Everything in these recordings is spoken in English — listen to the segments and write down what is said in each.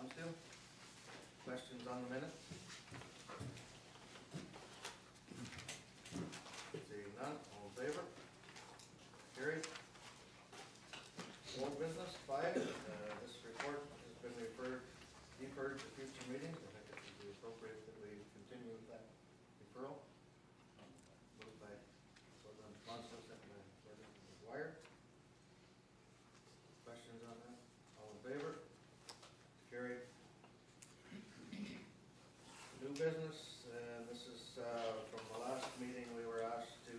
on to. Questions on the minutes? Seeing none, all in favor? Carried. Old business, 5. This report has been deferred to future meetings. I think it would be appropriate that we continue with that deferral. Moved by President Constance, second by President McGuire. Questions on that? All in favor? Carried. New business, and this is from the last meeting. We were asked to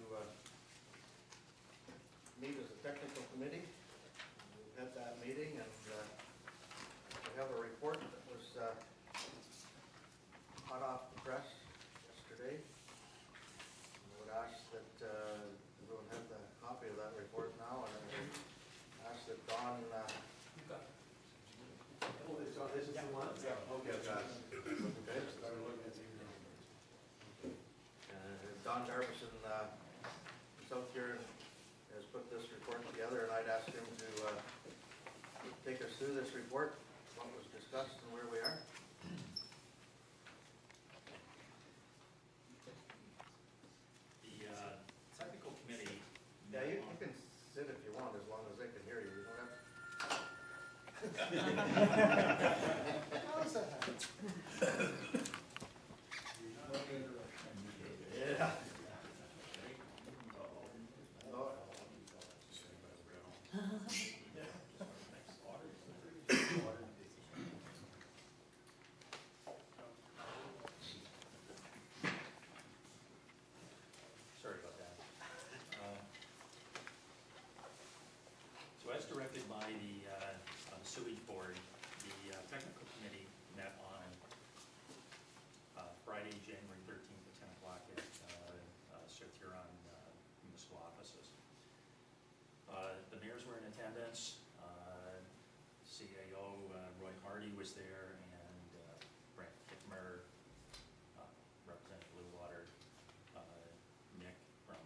meet as a technical committee. We had that meeting, and we have a report that was hot off the press yesterday. I would ask that everyone have the copy of that report now, and I ask that Don. Oh, this is the one? Yeah. Okay, I've got it. Okay. Don Darvison is out here and has put this report together, and I'd ask him to take us through this report, what was discussed and where we are. The technical committee. Yeah, you can sit if you want, as long as they can hear you. You don't have to. Yeah. Sorry about that. So as directed by the sewage board, the technical committee met on Friday, January 13th at 10 o'clock at St-Huron municipal offices. The mayors were in attendance. CAO Roy Hardy was there, and Brent Kittmer, Representative Bluewater, Nick from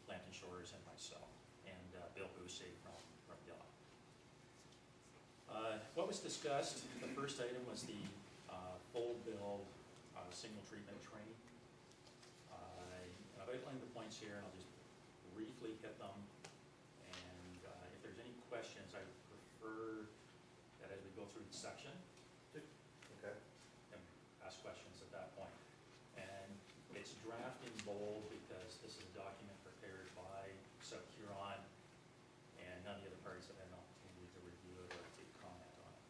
Lambton Shores, and myself, and Bill Bousey from Dillon. What was discussed, the first item was the full build single treatment train. I've outlined the points here, and I'll just briefly hit them. And if there's any questions, I prefer that as we go through the section, Okay. and ask questions at that point. And it's draft in bold because this is a document prepared by St-Huron, and none of the other parties have had an opportunity to review it or to comment on it.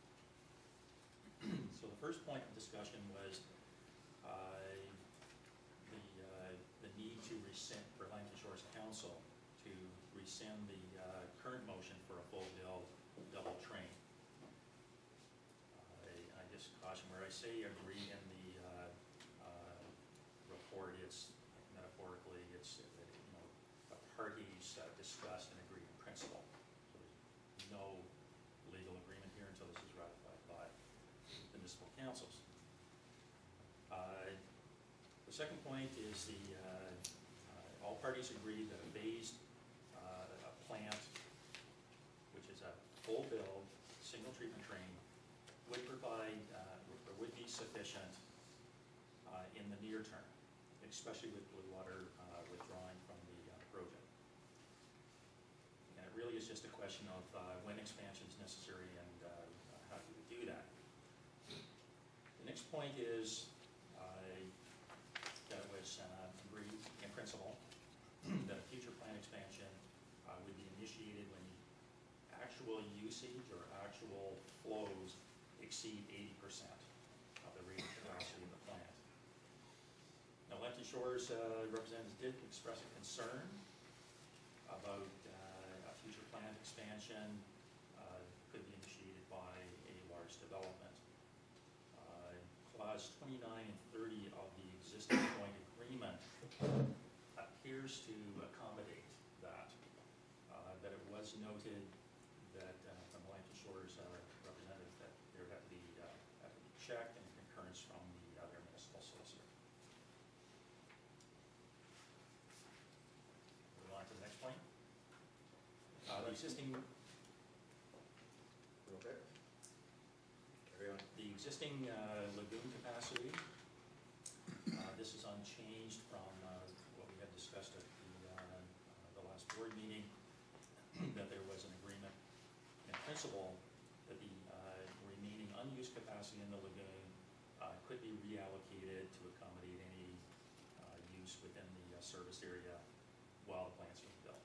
So the first point of discussion was the need to rescind, for Lambton Shores Council to rescind the current motion for a full build double train. I just caution, where I say agree in the report, it's metaphorically, it's the parties discussed and agreed in principle. So there's no legal agreement here until this is ratified by the municipal councils. The second point is all parties agreed that a phased plant, which is a full build, single treatment train, would provide, or would be sufficient in the near term, especially with Bluewater withdrawing from the project. And it really is just a question of when expansion is necessary and how do we do that. The next point is that it was agreed in principle that a future plant expansion would be initiated when actual usage or actual flows exceed 80% of the rated capacity of the plant. Now, Lambton Shores representatives did express a concern about a future plant expansion could be initiated by a large development. Clause 29 and 30 of the existing joint agreement appears to accommodate that. That it was noted that from Lambton Shores representative that there would have to be checked and concurrence from the other municipal solicitor. Move on to the next point. The existing. Okay. Carry on. existing lagoon capacity, this is unchanged from what we had discussed at the last board meeting, that there was an agreement in principle that the remaining unused capacity in the lagoon could be reallocated to accommodate any use within the service area while the plant's being built.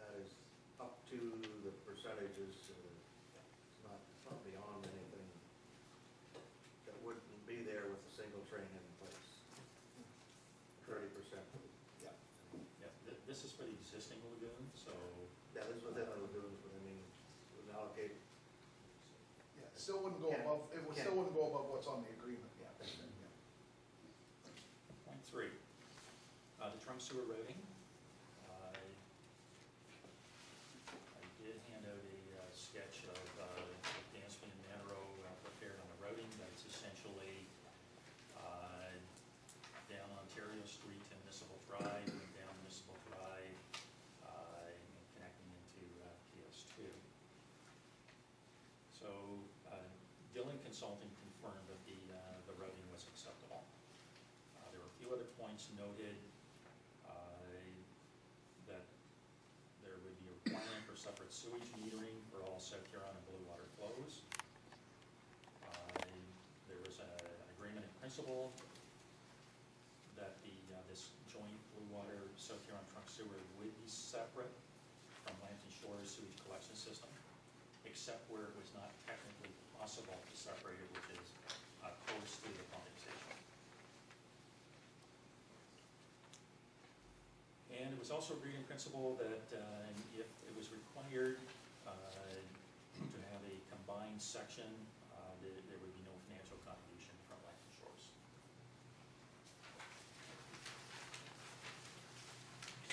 That is up to the percentages, it's not beyond anything that wouldn't be there with a single train in place. 30%. Yeah. Yeah, this is for the existing lagoon, so. Yeah, this is within the lagoons, but I mean, it would allocate, Yeah, it still wouldn't go Ken, above, Ken. still wouldn't go above what's on the agreement. yeah, that's it, yeah. Point three, the trunk sewer routing. I did hand out a sketch of Dansby and Manero prepared on the routing. That's essentially down Ontario Street to Municipal Drive, and down Municipal Drive, and connecting into PS2. So Dillon Consulting confirmed that the routing was acceptable. There were a few other points noted, that there would be a requirement for separate sewage metering for all South Huron and Blue Water flows. There was an agreement in principle that this joint Blue Water South Huron trunk sewer would be separate from Lambton Shores sewage collection system, except where it was not technically possible to separate it, which is close to the pumping station. And it was also agreed in principle that if it was required to have a combined section, there would be no financial contribution from Lambton Shores.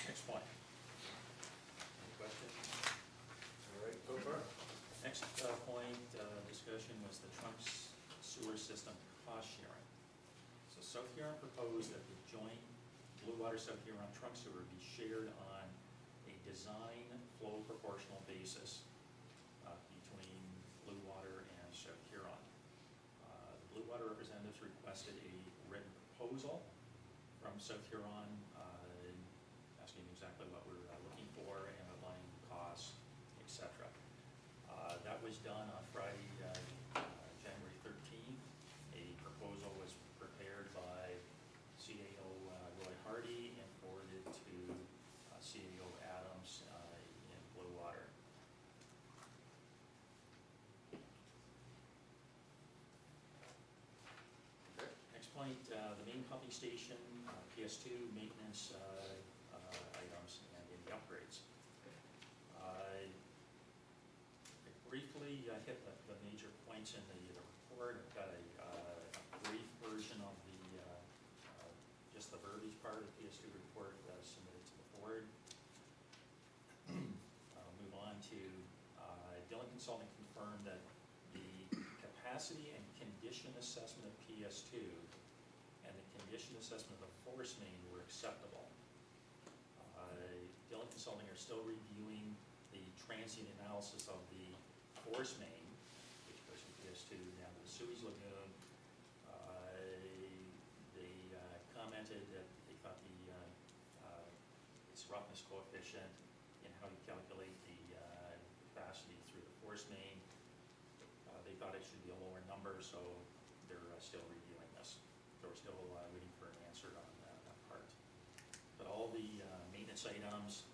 Next point. Any questions? All right, so far? Next point, discussion was the trunk sewer system cost sharing. So South Huron proposed that the joint Blue Water South Huron trunk sewer be shared on a design flow proportional basis between Blue Water and South Huron. The Blue Water representatives requested a written proposal from South Huron, asking exactly what we're looking for and outlining costs, etc. That was done on Friday, January 13th. A proposal was prepared by CAO Roy Hardy and forwarded to CAO Adams in Blue Water. Okay. Next point, the main pumping station, PS2 maintenance items and any upgrades. Briefly hit the major points in the report. I've got a brief version of just the verbiage part of the PS2 report submitted to the board. I'll move on to Dillon Consulting confirmed that the capacity and condition assessment of PS2 and the condition assessment of the force main were acceptable. Dillon Consulting are still reviewing the transient analysis of the force main, which goes from PS2 down to the sewage lagoon. They commented that they thought its roughness coefficient and how you calculate the capacity through the force main, they thought it should be a lower number, so they're still reviewing this. So we're still waiting for an answer on that part. But all the maintenance items